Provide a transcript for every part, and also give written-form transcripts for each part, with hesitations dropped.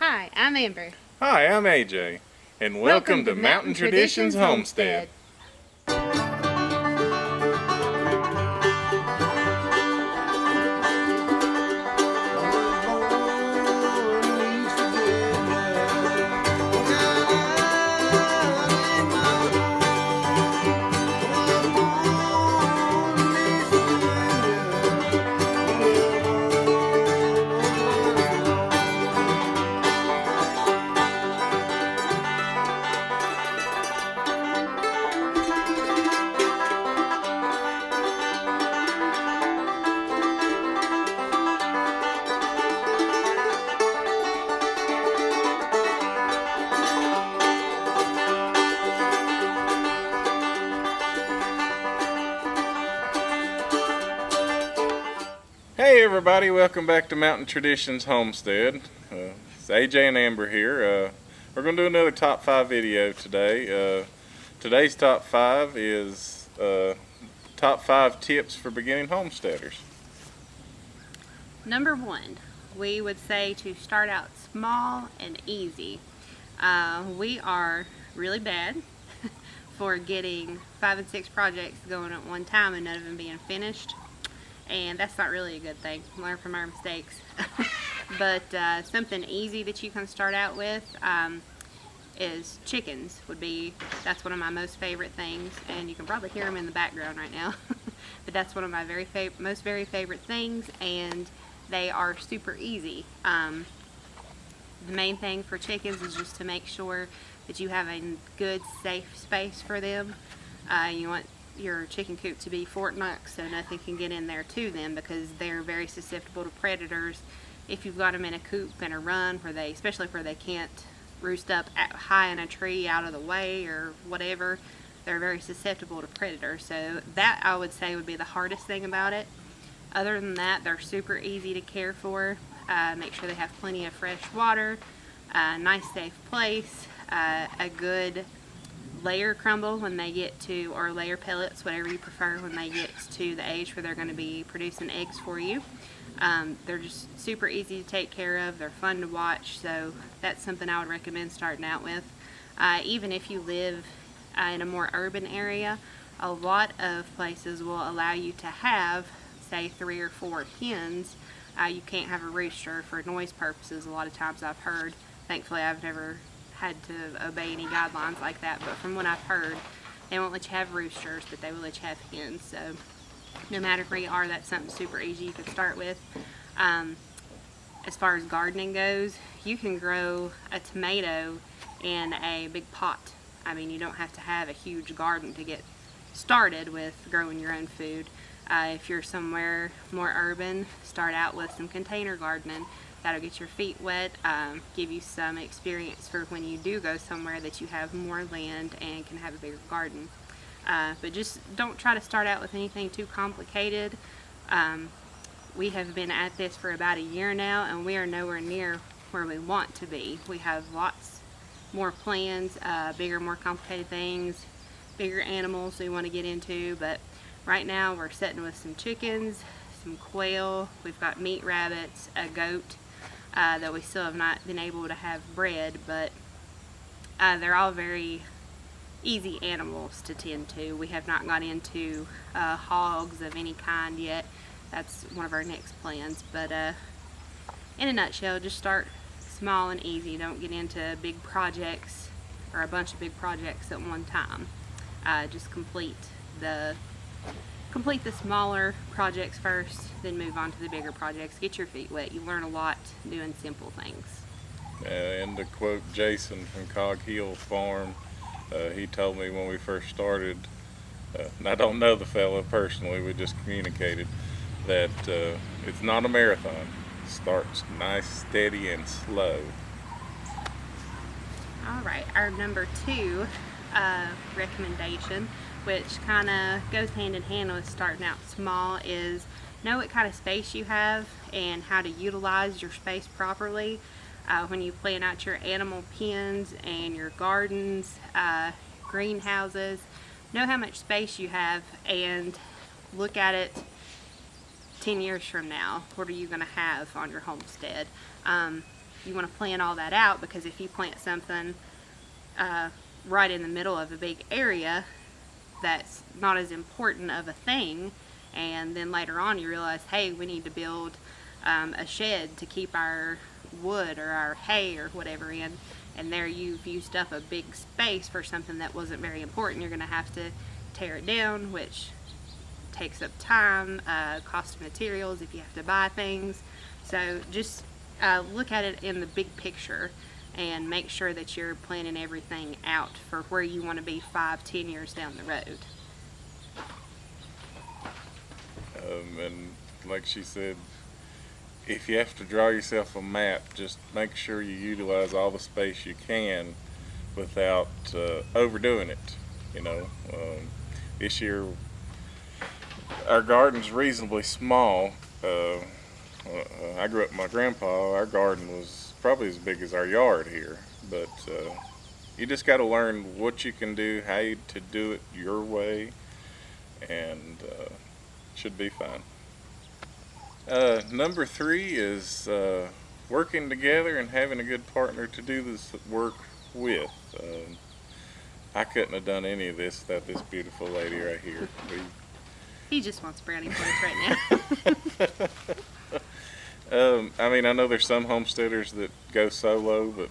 Hi, I'm Amber. Hi, I'm AJ, and welcome to Mountain Traditions Homestead. Hey everybody, welcome back to Mountain Traditions Homestead. It's AJ and Amber here. We're going to do another top 5 video today. Today's top 5 is top 5 tips for beginning homesteaders. Number 1, we would say to start out small and easy. We are really bad for getting 5 and 6 projects going at one time and none of them being finished. And that's not really a good thing. Learn from our mistakes. But something easy that you can start out with is chickens. That's one of my most favorite things, and you can probably hear them in the background right now. But that's one of my very favorite things, and they are super easy. The main thing for chickens is just to make sure that you have a good, safe space for them. You want your chicken coop to be Fort Knox so nothing can get in there to them, because they're very susceptible to predators. If you've got them in a coop in a run especially where they can't roost up high in a tree out of the way or whatever, they're very susceptible to predators. So that, I would say, would be the hardest thing about it. Other than that, they're super easy to care for. Make sure they have plenty of fresh water, a nice safe place, a good layer crumble when they get to, or layer pellets, whatever you prefer, when they get to the age where they're going to be producing eggs for you. They're just super easy to take care of. They're fun to watch, so that's something I would recommend starting out with. Even if you live in a more urban area, a lot of places will allow you to have, say, 3 or 4 hens. You can't have a rooster for noise purposes, a lot of times I've heard. Thankfully, I've never had to obey any guidelines like that, but from what I've heard, they won't let you have roosters, but they will let you have hens. So no matter where you are, that's something super easy you can start with. As far as gardening goes, you can grow a tomato in a big pot. I mean, you don't have to have a huge garden to get started with growing your own food. If you're somewhere more urban, start out with some container gardening. That'll get your feet wet, give you some experience for when you do go somewhere that you have more land and can have a bigger garden. But just don't try to start out with anything too complicated. We have been at this for about a year now, and we are nowhere near where we want to be. We have lots more plans, bigger, more complicated things, bigger animals we want to get into, but right now we're sitting with some chickens, some quail, we've got meat rabbits, a goat, that we still have not been able to have bred, but they're all very easy animals to tend to. We have not got into hogs of any kind yet. That's one of our next plans, but in a nutshell, just start small and easy. Don't get into big projects or a bunch of big projects at one time. Just complete the smaller projects first, then move on to the bigger projects. Get your feet wet. You learn a lot doing simple things. And to quote Jason from Cog Hill Farm, he told me when we first started, and I don't know the fella personally, we just communicated, that it's not a marathon. It starts nice, steady, and slow. Alright, our number 2 recommendation, which kind of goes hand in hand with starting out small, is know what kind of space you have and how to utilize your space properly. When you plan out your animal pens and your gardens, greenhouses, know how much space you have and look at it 10 years from now. What are you going to have on your homestead? you want to plan all that out, because if you plant something right in the middle of a big area that's not as important of a thing, and then later on you realize, hey, we need to build a shed to keep our wood or our hay or whatever in, and there you've used up a big space for something that wasn't very important. You're going to have to tear it down, which takes up time, cost of materials if you have to buy things. So just look at it in the big picture and make sure that you're planning everything out for where you want to be 5-10 years down the road. And like she said, if you have to draw yourself a map, just make sure you utilize all the space you can without overdoing it. You know, this year our garden's reasonably small. I grew up with my grandpa. Our garden was probably as big as our yard here, but you just got to learn what you can do, how to do it your way, and should be fine. Number 3 is working together and having a good partner to do this work with. I couldn't have done any of this without this beautiful lady right here. He just wants brownie points right now. I mean, I know there's some homesteaders that go solo, but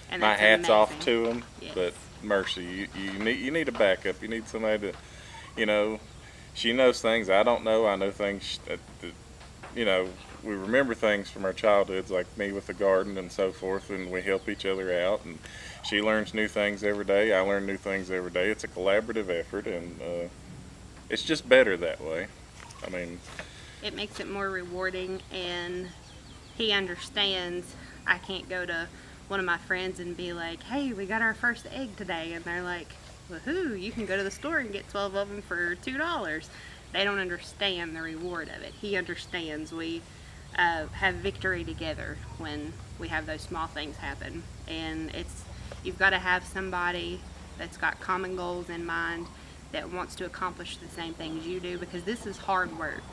And my that's hat's off amazing. to them. Yes. But mercy, you need a backup. You need somebody to, you know, she knows things I don't know. I know things that you know, we remember things from our childhoods, like me with the garden and so forth, and we help each other out. And she learns new things every day. I learn new things every day. It's a collaborative effort, and it's just better that way. I mean, It makes it more rewarding, and he understands. I can't go to one of my friends and be like, hey, we got our first egg today, and they're like, woohoo, you can go to the store and get 12 of them for $2. They don't understand the reward of it. He understands. We have victory together when we have those small things happen, and you've got to have somebody that's got common goals in mind, that wants to accomplish the same things you do, because this is hard work.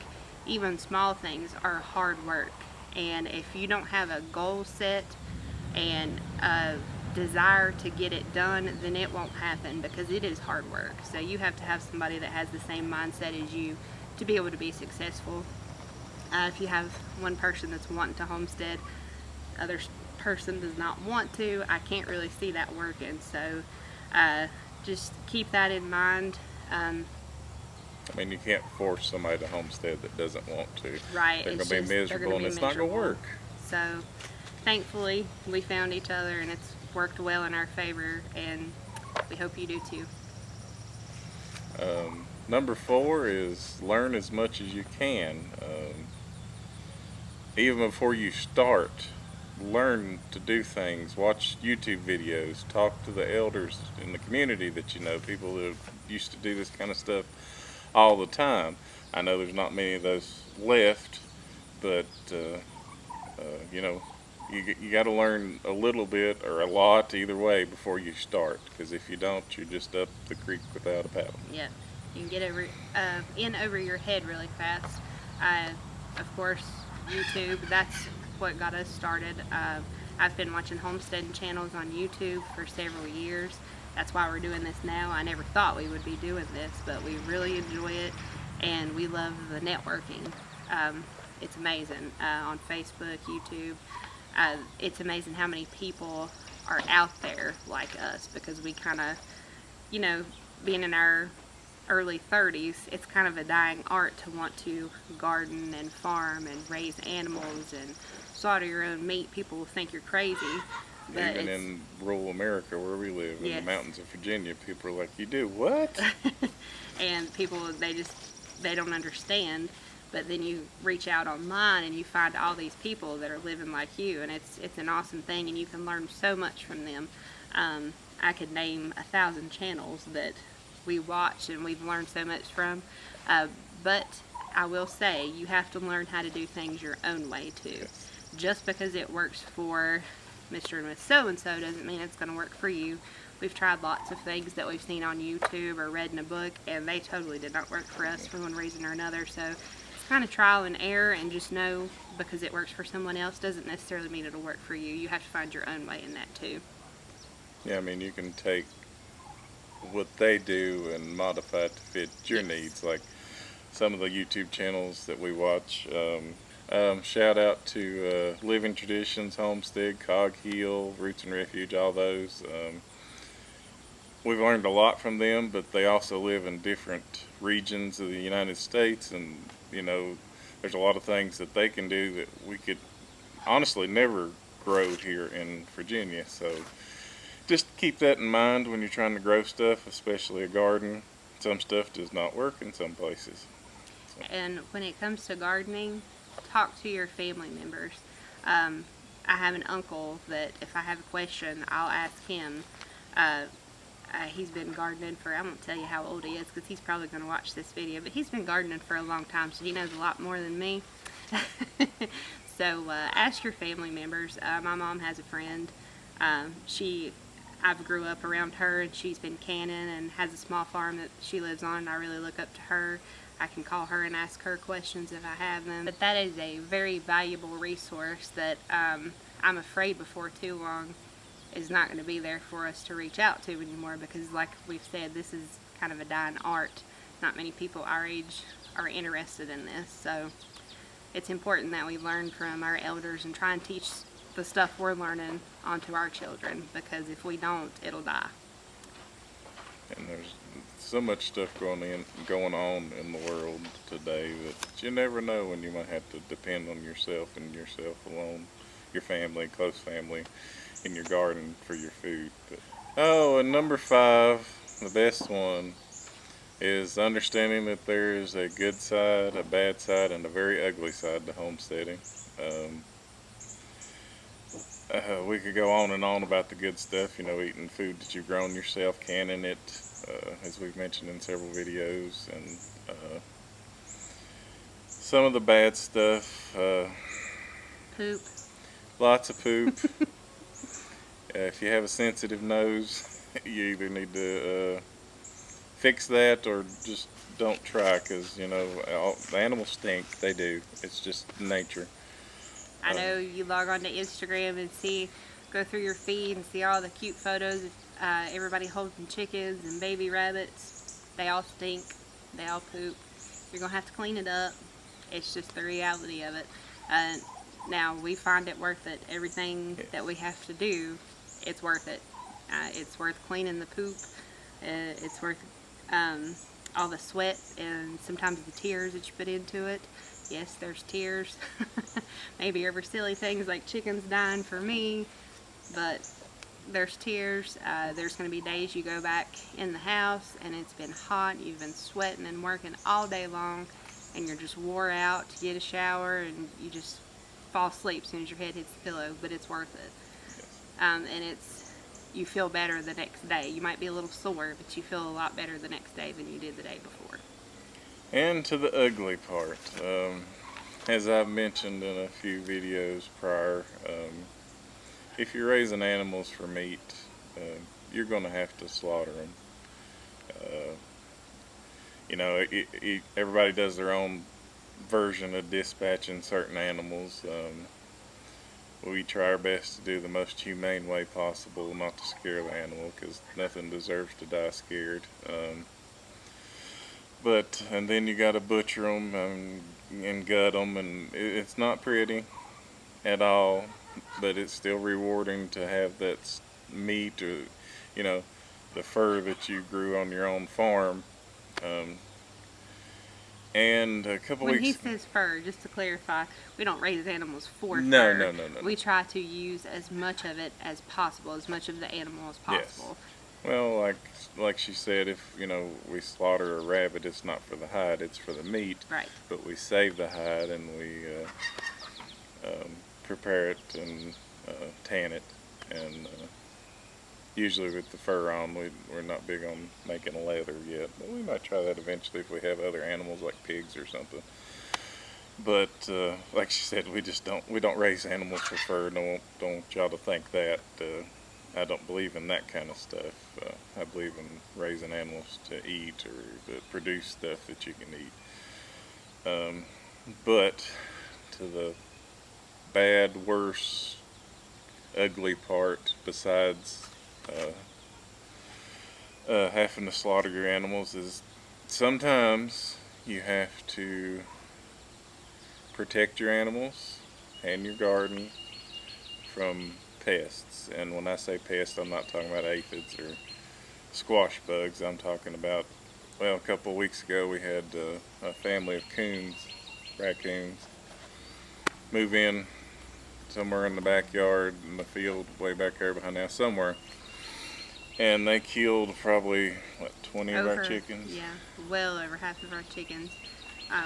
Even small things are hard work, and if you don't have a goal set and a desire to get it done, then it won't happen, because it is hard work. So you have to have somebody that has the same mindset as you to be able to be successful. If you have one person that's wanting to homestead, other person does not want to, I can't really see that working. So just keep that in mind. I mean, you can't force somebody to homestead that doesn't want to. Right. They're going it's to be just- they're miserable, gonna and be it's not going to miserable. work. So thankfully we found each other, and it's worked well in our favor, and we hope you do too. Number 4 is learn as much as you can. Even before you start, learn to do things. Watch YouTube videos. Talk to the elders in the community that you know, people that used to do this kind of stuff all the time. I know there's not many of those left, but you know, you got to learn a little bit or a lot either way before you start, because if you don't, you're just up the creek without a paddle. Yeah, you can get over your head really fast. Of course, YouTube, that's what got us started. I've been watching homesteading channels on YouTube for several years. That's why we're doing this now. I never thought we would be doing this, but we really enjoy it, and we love the networking. It's amazing on Facebook, YouTube. It's amazing how many people are out there like us, because we kind of, you know, being in our early 30s, it's kind of a dying art to want to garden and farm and raise animals and slaughter your own meat. People will think you're crazy. But Even in rural America where we live, in Yes. the mountains of Virginia, people are like, you do what? and people, they don't understand. But then you reach out online and you find all these people that are living like you, and it's an awesome thing, and you can learn so much from them. I could name 1,000 channels that we watch and we've learned so much from. But I will say, you have to learn how to do things your own way too. Yes. Just because it works for Mr. and Miss So-and-so doesn't mean it's going to work for you. We've tried lots of things that we've seen on YouTube or read in a book, and they totally did not work for us for one reason or another. So kind of trial and error, and just know because it works for someone else doesn't necessarily mean it'll work for you. You have to find your own way in that too. Yeah, I mean, you can take what they do and modify it to fit your Yes. needs, like some of the YouTube channels that we watch. Shout out to Living Traditions, Homestead, Cog Hill, Roots and Refuge, all those. We've learned a lot from them, but they also live in different regions of the United States, and you know, there's a lot of things that they can do that we could honestly never grow here in Virginia. So just keep that in mind when you're trying to grow stuff, especially a garden. Some stuff does not work in some places. And when it comes to gardening, talk to your family members. I have an uncle that if I have a question, I'll ask him. He's been gardening for, I won't tell you how old he is because he's probably going to watch this video, but he's been gardening for a long time, so he knows a lot more than me. So ask your family members. My mom has a friend. I've grew up around her, and she's been canning and has a small farm that she lives on, and I really look up to her. I can call her and ask her questions if I have them. But that is a very valuable resource that I'm afraid before too long is not going to be there for us to reach out to anymore, because like we've said, this is kind of a dying art. Not many people our age are interested in this, so it's important that we learn from our elders and try and teach the stuff we're learning onto our children, because if we don't, it'll die. And there's so much stuff going on in the world today that you never know when you might have to depend on yourself and yourself alone, your family, close family, in your garden for your food. But, and number 5, the best one, is understanding that there is a good side, a bad side, and a very ugly side to homesteading. We could go on and on about the good stuff, you know, eating food that you've grown yourself, canning it, as we've mentioned in several videos, and some of the bad stuff. Poop. Lots of poop. If you have a sensitive nose, you either need to fix that or just don't try, because, you know, the animals stink. They do. It's just nature. I know you log on to Instagram and go through your feed and see all the cute photos of everybody holding chickens and baby rabbits. They all stink. They all poop. You're going to have to clean it up. It's just the reality of it. Now, we find it worth it. Everything that we have to do, it's worth it. It's worth cleaning the poop. It's worth all the sweat and sometimes the tears that you put into it. Yes, there's tears. Maybe over silly things like chickens dying for me, but there's tears. There's going to be days you go back in the house and it's been hot, you've been sweating and working all day long, and you're just wore out. You get a shower and you just fall asleep as soon as your head hits the pillow, but it's worth it. And you feel better the next day. You might be a little sore, but you feel a lot better the next day than you did the day before. And to the ugly part, as I've mentioned in a few videos prior, if you're raising animals for meat, you're going to have to slaughter them. You know, everybody does their own version of dispatching certain animals. We try our best to do the most humane way possible, not to scare the animal, because nothing deserves to die scared. And then you got to butcher them and gut them, and it's not pretty at all, but it's still rewarding to have that meat, or, you know, the fur that you grew on your own farm. And a couple when weeks. When he says fur, just to clarify, we don't raise animals for fur. No. We try to use as much of it as possible, as much of the animal as possible. Yes. Well, like she said, if, you know, we slaughter a rabbit, it's not for the hide, it's for the meat. Right. But we save the hide and we prepare it and tan it, and usually with the fur on, we're not big on making a leather yet, but we might try that eventually if we have other animals like pigs or something. But like she said, we don't raise animals for fur. Don't want y'all to think that. I don't believe in that kind of stuff. I believe in raising animals to eat or to produce stuff that you can eat. But to the bad, worse, ugly part, besides having to slaughter your animals, is sometimes you have to protect your animals and your garden from pests. And when I say pests, I'm not talking about aphids or squash bugs. I'm talking about, well, a couple of weeks ago we had a family of raccoons, move in somewhere in the backyard in the field way back there behind the house somewhere, and they killed probably, what, 20 of our chickens? Yeah, well over half of our chickens.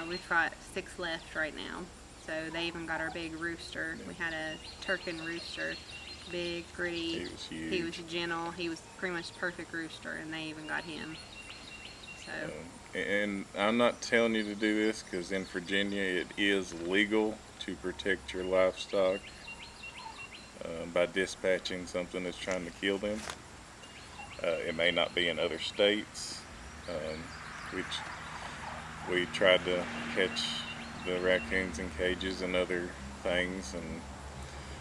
We've got 6 left right now. So they even got our big rooster. We had a Turkin rooster, big, pretty. He was huge. He was gentle. He was pretty much the perfect rooster, and they even got him. So. And I'm not telling you to do this because in Virginia it is legal to protect your livestock by dispatching something that's trying to kill them. It may not be in other states. Which we tried to catch the raccoons in cages and other things, and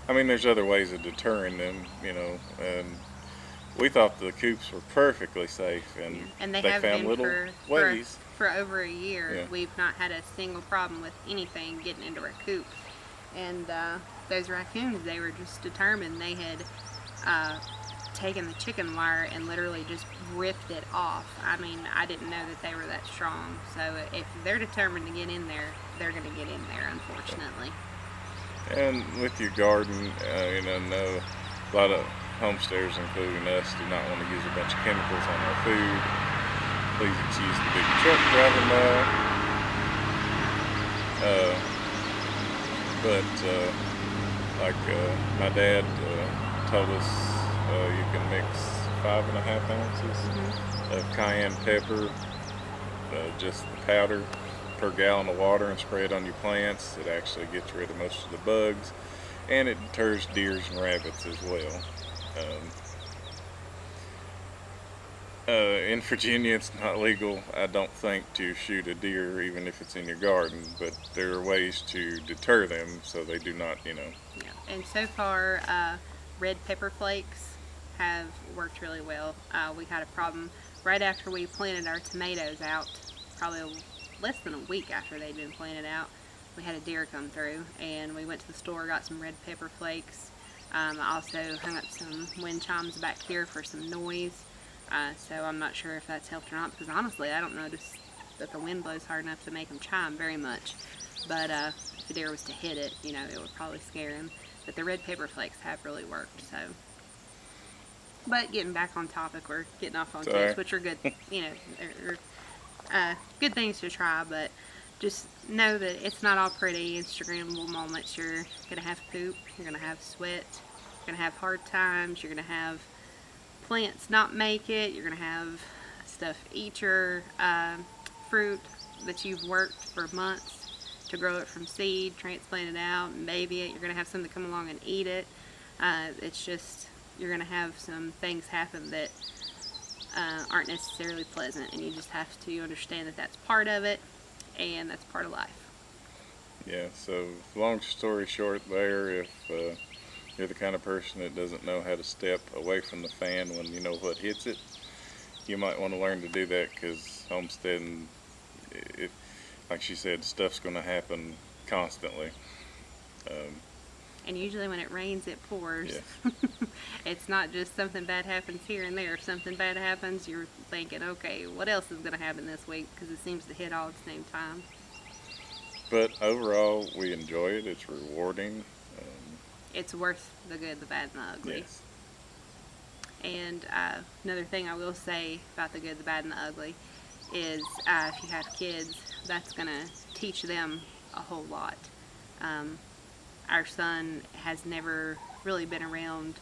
I mean there's other ways of deterring them, and we thought the coops were perfectly safe, and they they have found been little ways. for over a year. Yeah. We've not had a single problem with anything getting into our coop. And those raccoons, they were just determined. They had taken the chicken wire and literally just ripped it off. I mean, I didn't know that they were that strong. So if they're determined to get in there, they're going to get in there, unfortunately. And with your garden, I know a lot of homesteaders, including us, do not want to use a bunch of chemicals on our food. Please excuse the big truck driving by. Like my dad told us, you can mix 5.5 ounces of Cayenne Pepper, just the powder, per gallon of water, and spray it on your plants. It actually gets rid of most of the bugs, and it deters deers and rabbits as well. In Virginia, it's not legal, I don't think, to shoot a deer even if it's in your garden, but there are ways to deter them so they do not, Yeah. And so far, red pepper flakes have worked really well. We had a problem right after we planted our tomatoes out, probably less than a week after they'd been planted out. We had a deer come through, and we went to the store, got some red pepper flakes. I also hung up some wind chimes back here for some noise. So I'm not sure if that's helped or not, because honestly I don't notice that the wind blows hard enough to make them chime very much. But if a deer was to hit it, it would probably scare him. But the red pepper flakes have really worked. So, but getting back on topic, we're getting off on tips, which are good. They're good things to try, but just know that it's not all pretty Instagrammable moments. You're gonna have poop, you're gonna have sweat, you're gonna have hard times, you're gonna have plants not make it, you're gonna have stuff eat your fruit that you've worked for months to grow it from seed, transplant it out, and baby it. You're gonna have something come along and eat it. It's just, you're gonna have some things happen that aren't necessarily pleasant, and you just have to understand that that's part of it, and that's part of life. Yeah, so long story short there, if you're the kind of person that doesn't know how to step away from the fan when you know what hits it, you might want to learn to do that, because homesteading, like she said, stuff's going to happen constantly. And usually when it rains, it pours. Yeah. It's not just something bad happens here and there. If something bad happens, you're thinking, okay, what else is going to happen this week? Because it seems to hit all at the same time. But overall, we enjoy it. It's rewarding. It's worth the good, the bad, and the ugly. Yes. And another thing I will say about the good, the bad, and the ugly is if you have kids, that's going to teach them a whole lot. Our son has never really been around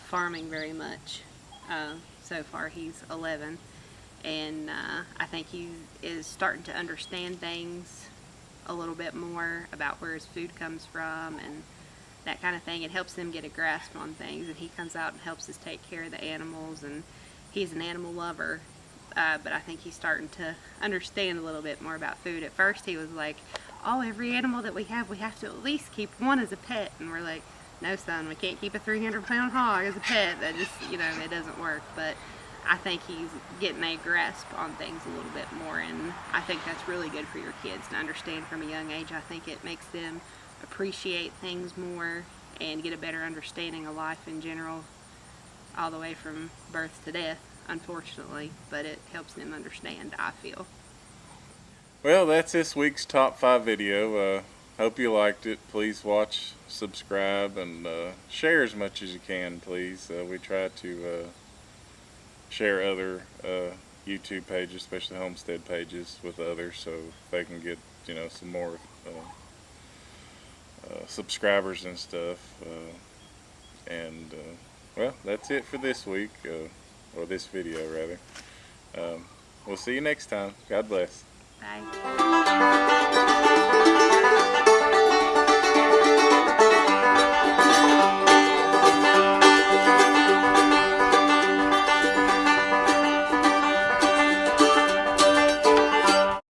farming very much. So far, he's 11, and I think he is starting to understand things a little bit more about where his food comes from and that kind of thing. It helps them get a grasp on things, and he comes out and helps us take care of the animals, and he's an animal lover. But I think he's starting to understand a little bit more about food. At first he was like, oh, every animal that we have to at least keep one as a pet. And we're like, no, son, we can't keep a 300-pound hog as a pet. That just, it doesn't work. But I think he's getting a grasp on things a little bit more, and I think that's really good for your kids to understand from a young age. I think it makes them appreciate things more and get a better understanding of life in general, all the way from birth to death, unfortunately, but it helps them understand, I feel. Well, that's this week's top 5 video. Hope you liked it. Please watch, subscribe, and share as much as you can, please. We try to share other YouTube pages, especially homestead pages, with others, so they can get some more subscribers and stuff. Well, that's it for this week, or this video rather. We'll see you next time. God bless. Bye.